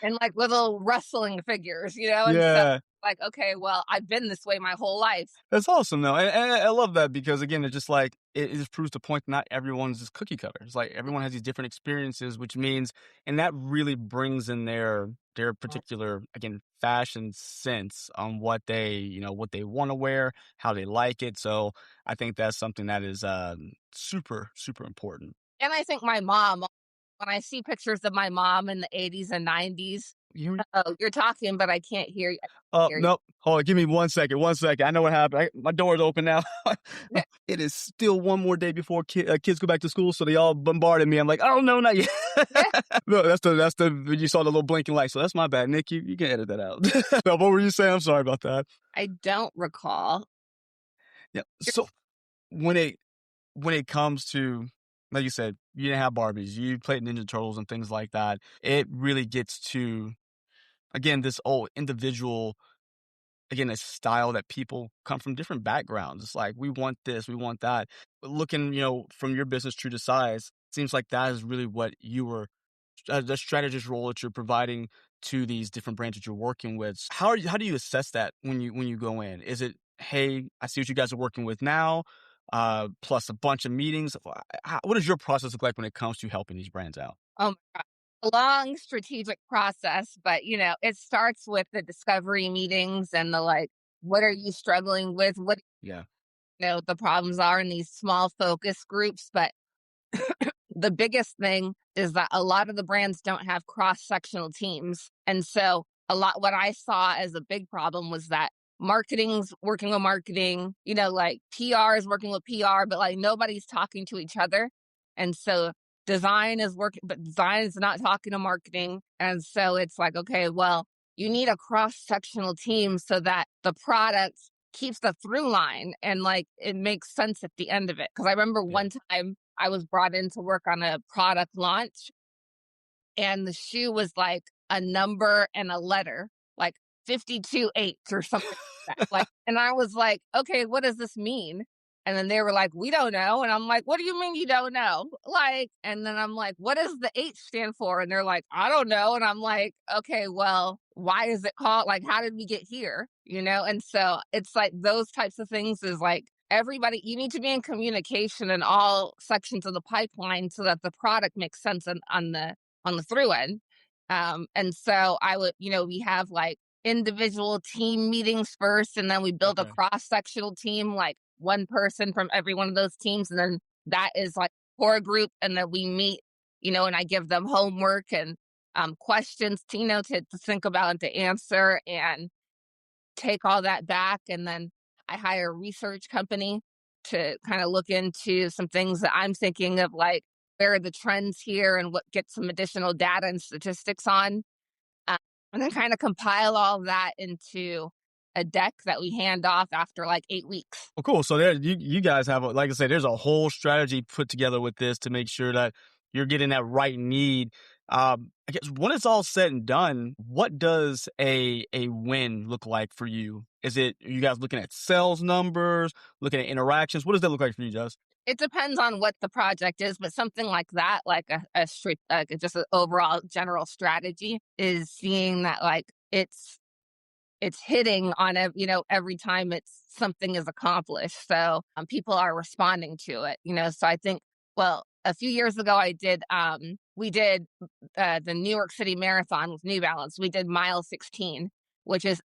and like little wrestling figures, and so Yeah. like, okay, well, I've been this way my whole life. That's awesome though. And I love that because again, it's just like it just proves the point that not everyone's just cookie cutter. It's like everyone has these different experiences, which means and that really brings in their particular again fashion sense on what what they want to wear, how they like it. So I think that's something that is super, super important. And I think my mom, when I see pictures of my mom in the 80s and 90s, You hear me? Oh, you're talking, but I can't hear you. I can't hear you. Nope. Hold on. Give me 1 second. 1 second. I know what happened. My door's open now. Okay. It is still one more day before kids go back to school, so they all bombarded me. I'm like, oh no, not yet. Yeah. No, that's the you saw the little blinking light, so that's my bad, Nick. You can edit that out. No, what were you saying? I'm sorry about that. I don't recall. Yeah. So when it comes to, like you said, you didn't have Barbies, you played Ninja Turtles and things like that. It really gets to, again, this individual, again, a style that people come from different backgrounds. It's like, we want this, we want that. But looking, from your business true to size, seems like that is really what you were, the strategist role that you're providing to these different brands you're working with. How do you assess that when you go in? Is it, hey, I see what you guys are working with now, plus a bunch of meetings? What does your process look like when it comes to helping these brands out? Oh my God. A long strategic process, but it starts with the discovery meetings and the like, what are you struggling with? What Yeah. the problems are in these small focus groups. But the biggest thing is that a lot of the brands don't have cross-sectional teams. And so what I saw as a big problem was that marketing's working with marketing, like PR is working with PR, but like nobody's talking to each other. And so design is working, but design is not talking to marketing. And so it's like, okay, well, you need a cross-sectional team so that the product keeps the through line and like it makes sense at the end of it. Because I remember one time I was brought in to work on a product launch, and the shoe was like a number and a letter, like 52-8 or something like that. Like, and I was like, okay, what does this mean? And then they were like, we don't know. And I'm like, what do you mean you don't know? Like, and then I'm like, what does the H stand for? And they're like, I don't know. And I'm like, okay, well, why is it called? Like, how did we get here? And so it's like those types of things is like, everybody, you need to be in communication in all sections of the pipeline so that the product makes sense on the through end. And so I would, we have like individual team meetings first, and then we build a cross-sectional team, like one person from every one of those teams. And then that is like core group. And then we meet, and I give them homework and questions, to think about and to answer and take all that back. And then I hire a research company to kind of look into some things that I'm thinking of, like where are the trends here and what get some additional data and statistics on. And then kind of compile all of that into a deck that we hand off after like 8 weeks. Well, cool. So there, you guys have, like I said, there's a whole strategy put together with this to make sure that you're getting that right need. I guess when it's all said and done, what does a win look like for you? Are you guys looking at sales numbers, looking at interactions? What does that look like for you, Jess? It depends on what the project is, but something like that, like just an overall general strategy, is seeing that like it's hitting on every time something is accomplished. So people are responding to it. So I think, well, a few years ago we did the New York City Marathon with New Balance. We did mile 16, which is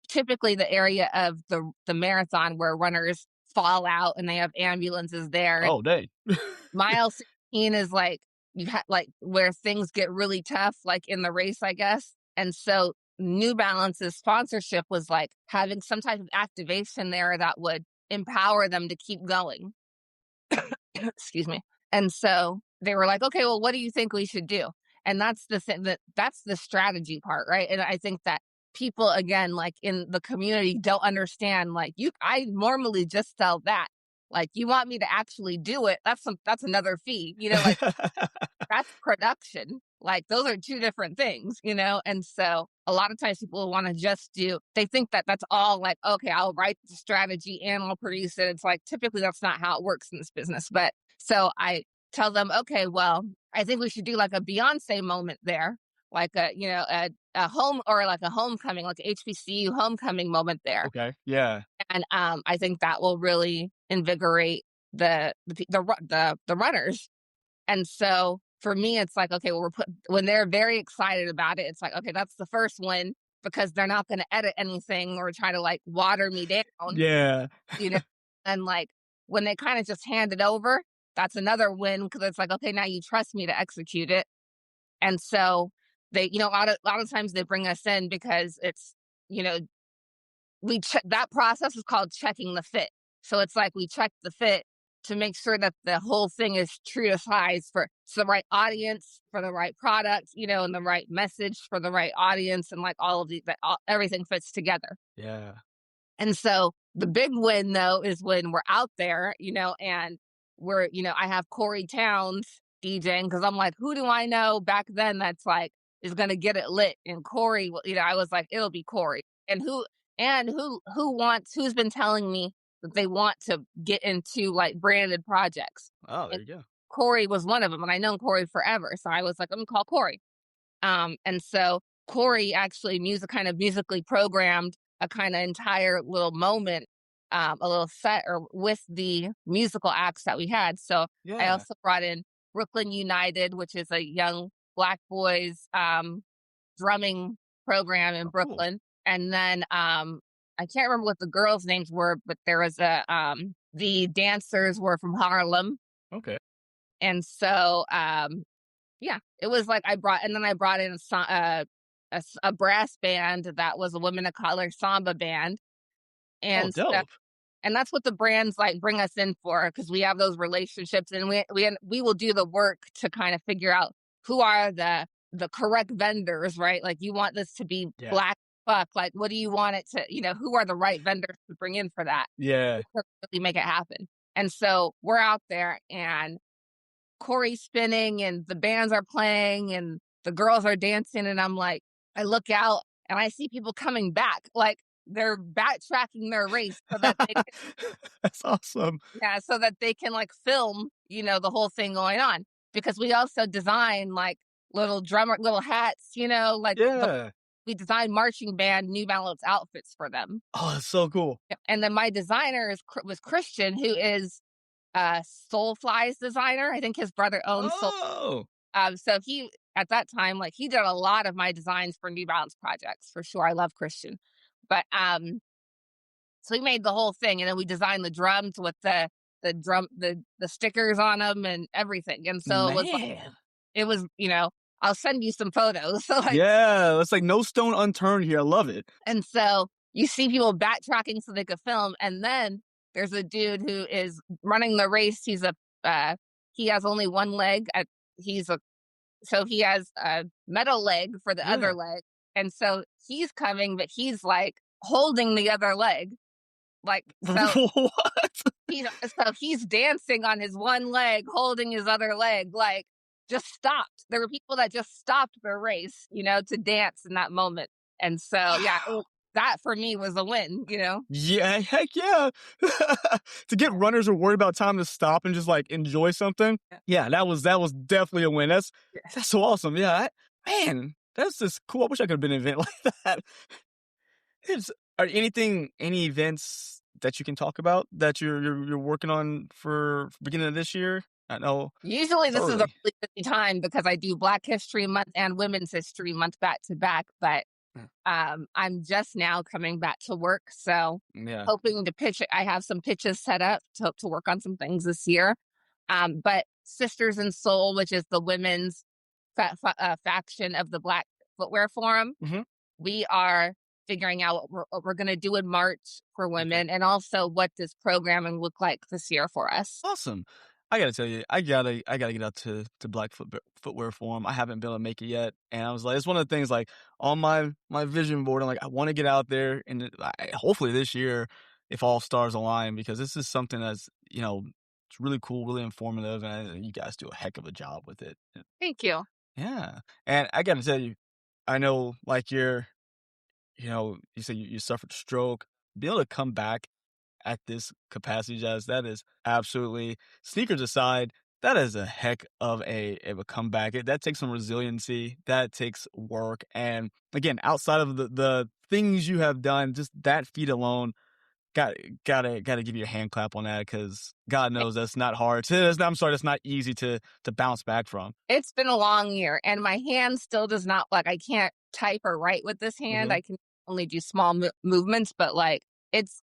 typically the area of the marathon where runners fall out and they have ambulances there. Oh, dang. Mile 16 is like like where things get really tough, like in the race, I guess. And so New Balance's sponsorship was like having some type of activation there that would empower them to keep going. Excuse me. And so they were like, okay, well, what do you think we should do? And that's the thing, that's the strategy part, right? And I think that people, again, like in the community, don't understand, like, I normally just sell that. Like, you want me to actually do it, that's another fee, like that's production. Like, those are two different things, and so a lot of times people want to just they think that that's all, like, okay, I'll write the strategy and I'll produce it. It's like, typically that's not how it works in this business. But so I tell them, okay, well, I think we should do like a Beyonce moment there, like a home, or like a homecoming, like a HBCU homecoming moment there. Okay. Yeah. And I think that will really invigorate the runners. And so for me, it's like, okay, well, when they're very excited about it, it's like, okay, that's the first one, because they're not going to edit anything or try to like water me down. Yeah. And like when they kind of just hand it over, that's another win, because it's like, okay, now you trust me to execute it. And so they, a lot of times they bring us in because it's, you know, that process is called checking the fit. So it's like we check the fit to make sure that the whole thing is true to size for the right audience, for the right product, and the right message for the right audience, and like all of everything fits together. Yeah. And so the big win though is when we're out there, and we're, I have Corey Towns DJing, because I'm like, who do I know back then that's like is gonna get it lit? And Corey, I was like, it'll be Corey. And who's been telling me that they want to get into like branded projects. Oh, there And you go. Corey was one of them, and I known Corey forever. So I was like, I'm gonna call Corey. And so Corey actually musically programmed a kind of entire little moment, a little set or with the musical acts that we had. So I Yeah. also brought in Brooklyn United, which is a young Black boys drumming program in Oh, cool. Brooklyn. And then I can't remember what the girls' names were, but there was the dancers were from Harlem. Okay. And so yeah, it was like I brought in a brass band that was a women of color samba band. Oh, And so, dope. and that's what the brands like bring us in for, because we have those relationships, and we will do the work to kind of figure out who are the correct vendors, right? Like, you want this to be Yeah. black fuck, like what do you want it to, who are the right vendors to bring in for that? Yeah. To really make it happen. And so we're out there, and Corey's spinning, and the bands are playing, and the girls are dancing, and I'm like, I look out and I see people coming back, like they're backtracking their race so that they can, That's awesome. so that they can like film, the whole thing going on. Because we also design like little hats, like Yeah. we designed marching band New Balance outfits for them. Oh, that's so cool. And then my designer was Christian, who is Soulfly's designer. I think his brother owns Soul. Oh. So he, at that time, like, he did a lot of my designs for New Balance projects, for sure. I love Christian. But so he made the whole thing, and then we designed the drums with the stickers on them and everything. And so it was I'll send you some photos. So like, Yeah, it's like no stone unturned here. I love it. and so you see people backtracking so they could film, and then there's a dude who is running the race. He has only one leg. So he has a metal leg for the other leg. And so he's coming, but he's like holding the other leg. Like, so What? so he's dancing on his one leg, holding his other leg, like just stopped. There were people that just stopped their race, to dance in that moment. And so, yeah, that for me was a win, Yeah, heck yeah. To get runners who are worried about time to stop and just like enjoy something. Yeah, that was definitely a win. That's so awesome. Yeah, man, that's just cool. I wish I could have been in an event like that. Any events that you can talk about that you're working on for beginning of this year? I know. Usually this is a Early. really busy time because I do Black History Month and Women's History Month back to back, but I'm just now coming back to work, so Yeah. hoping to pitch it. I have some pitches set up to work on some things this year. But Sisters in Soul, which is the women's faction of the Black Footwear Forum, Mhm. we are figuring out what we're going to do in March for women, and also what does programming look like this year for us. Awesome. I gotta tell you, I gotta get out to Black Footwear Forum. I haven't been able to make it yet, and I was like, it's one of the things like on my vision board. I'm like, I want to get out there, and hopefully this year, if all stars align, because this is something that's it's really cool, really informative, and you guys do a heck of a job with it. Thank you. Yeah, and I gotta tell you, I know like you said you suffered stroke. Be able to come back at this capacity, Jazz, that is absolutely, sneakers aside, that is a heck of a comeback. That takes some resiliency. That takes work. And again, outside of the things you have done, just that feat alone, gotta give you a hand clap on that, because God knows that's not hard. That's not easy to bounce back from. It's been a long year, and my hand still does not, like, I can't type or write with this hand. Mhm. I can only do small movements, but like,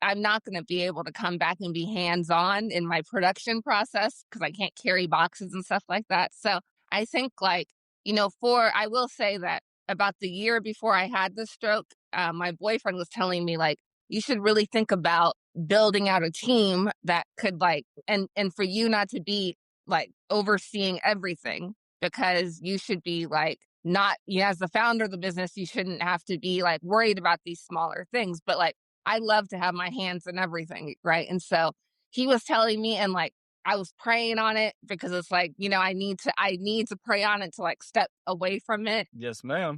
I'm not going to be able to come back and be hands-on in my production process because I can't carry boxes and stuff like that. So I think, like, I will say that about the year before I had the stroke, my boyfriend was telling me, like, you should really think about building out a team that could, like, and for you not to be like overseeing everything, because you should be like, not, you know, as the founder of the business, you shouldn't have to be like worried about these smaller things. But like, I love to have my hands in everything. Right. And so he was telling me, and like, I was praying on it, because it's like, you know, I need to pray on it to like step away from it. Yes, ma'am.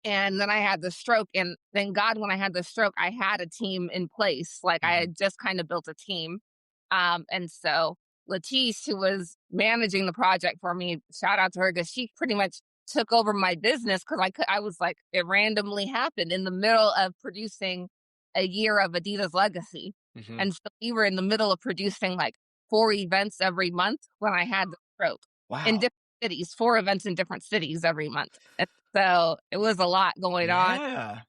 And then I had the stroke, and thank God when I had the stroke, I had a team in place. Like, I had just kind of built a team. And so Latisse, who was managing the project for me, shout out to her, because she pretty much took over my business, because I was like, it randomly happened in the middle of producing a year of Adidas Legacy. And so we were in the middle of producing like 4 events every month when I had the stroke in Wow. different cities, 4 events in different cities every month. And so it was a lot going on. Yeah.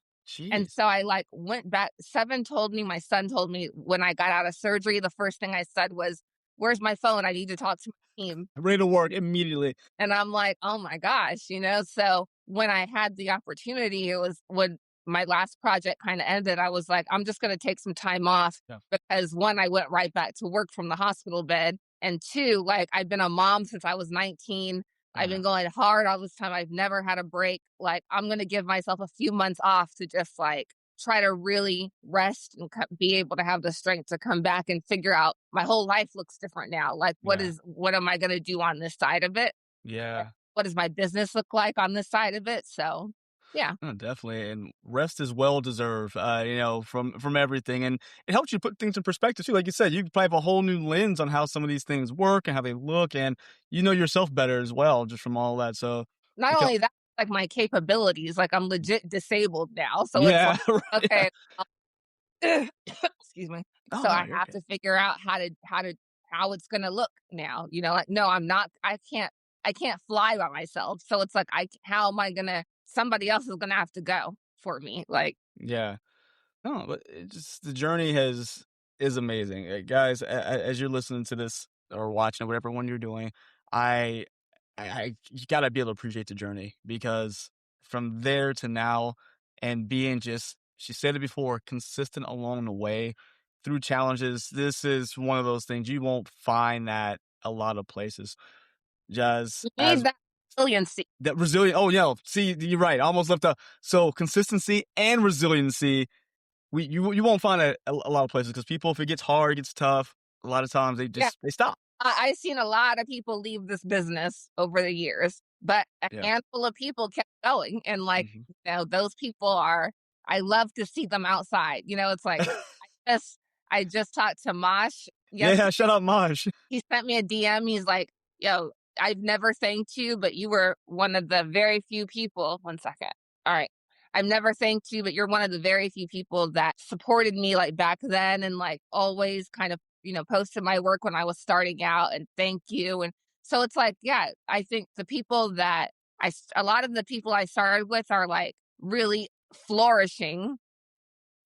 And Jeez. so I like went back. My son told me when I got out of surgery, the first thing I said was, "Where's my phone? I need to talk to my team." Ready to work immediately. And I'm like, oh my gosh, you know? So when I had the opportunity, it was when my last project kind of ended. I was like, I'm just going to take some time off, Yeah. because one, I went right back to work from the hospital bed. And two, like, I've been a mom since I was 19. I've been going hard all this time. I've never had a break. Like, I'm going to give myself a few months off to just like try to really rest and be able to have the strength to come back and figure out my whole life looks different now. Like, what am I going to do on this side of it? Yeah. What does my business look like on this side of it? So, yeah. Oh, definitely, and rest is well deserved. You know, from everything, and it helps you put things in perspective too. Like you said, you probably have a whole new lens on how some of these things work and how they look, and you know yourself better as well, just from all that. So, Not it can, only that, like my capabilities, like I'm legit disabled now. So it's like, yeah, right, yeah. okay, excuse me. Oh So no, I you're have okay. to figure out how it's gonna look now. You know, like, no, I can't fly by myself. So it's like, how am I gonna, somebody else is gonna have to go for me. Like, Yeah. No, but it just the journey is amazing, guys. As you're listening to this or watching or whatever one you're doing, I, you gotta be able to appreciate the journey, because from there to now, and being just, she said it before, consistent along the way through challenges. This is one of those things you won't find that a lot of places. Just you as need that resiliency. that resilient. Oh yeah, see, you're right. I almost left out. So consistency and resiliency, you won't find it a lot of places, because people, if it gets hard, it gets tough, a lot of times Yeah. they stop. I've seen a lot of people leave this business over the years, but a Yeah. handful of people kept going. And like, Mhm. you know, those people are, I love to see them outside. You know, it's like, just, I just talked to Mosh Yeah, yesterday. shut up, Maj. He sent me a DM. He's like, yo, I've never thanked you, but you were one of the very few people. One second. All right. I've never thanked you, but you're one of the very few people that supported me like back then, and like always kind of, you know, posted my work when I was starting out, and thank you. And so it's like, yeah, I think the people that a lot of the people I started with are like really flourishing,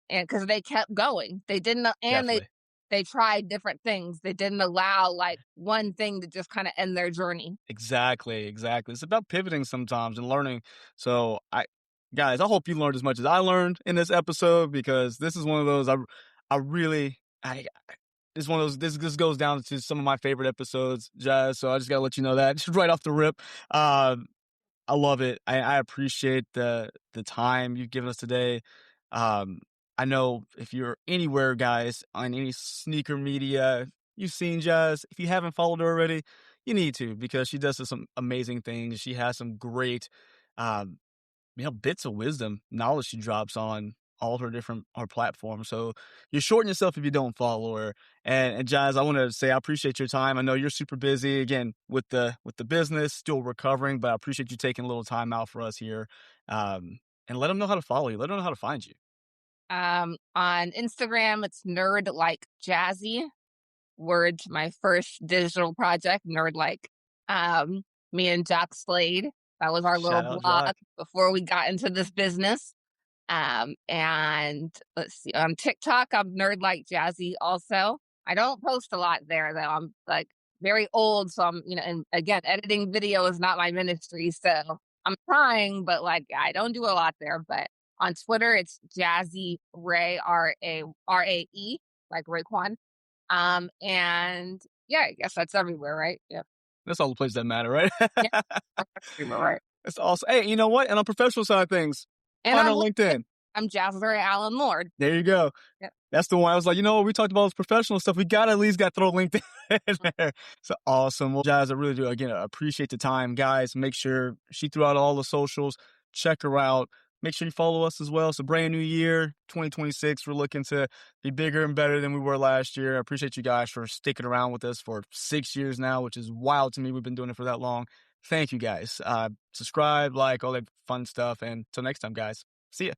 and because they kept going, they didn't, and Definitely. they tried different things. They didn't allow like one thing to just kind of end their journey. Exactly, exactly. It's about pivoting sometimes and learning. So guys, I hope you learned as much as I learned in this episode, because this is one of those I really, it's one of those, this goes down to some of my favorite episodes, Jazz. So I just gotta let you know that just right off the rip. I love it. I appreciate the time you've given us today. Um, I know if you're anywhere, guys, on any sneaker media, you've seen Jazz. If you haven't followed her already, you need to, because she does some amazing things. She has some great, um, bits of wisdom, knowledge she drops on all her platforms. So you're shorting yourself if you don't follow her. And Jazz, I want to say I appreciate your time. I know you're super busy again with the business, still recovering, but I appreciate you taking a little time out for us here. And let them know how to follow you. Let them know how to find you. On Instagram, it's nerd like jazzy. Word to my first digital project, nerd like. Me and Jack Slade. That was our little Shout out, blog Jock. before we got into this business. And let's see, on TikTok, I'm nerd like jazzy also. I don't post a lot there though. I'm like very old, so I'm, you know, and again, editing video is not my ministry. So I'm trying, but like I don't do a lot there. But on Twitter, it's Jazzy Ray, Rae, like Raekwon. And yeah, I guess that's everywhere, right? Yeah. That's all the places that matter, right? Yeah. That's everywhere, right. That's awesome. Hey, you know what? And on professional side of things, And find on our LinkedIn. I'm Jazerai Allen-Lord. There you go. Yep. That's the one. I was like, you know what? We talked about this professional stuff. We got to at least throw LinkedIn in there. So awesome. Well, Jazz, I really do, again, appreciate the time. Guys, make sure she threw out all the socials. Check her out. Make sure you follow us as well. It's a brand new year, 2026. We're looking to be bigger and better than we were last year. I appreciate you guys for sticking around with us for 6 years now, which is wild to me. We've been doing it for that long. Thank you, guys. Subscribe, like, all that fun stuff. And until next time, guys. See ya.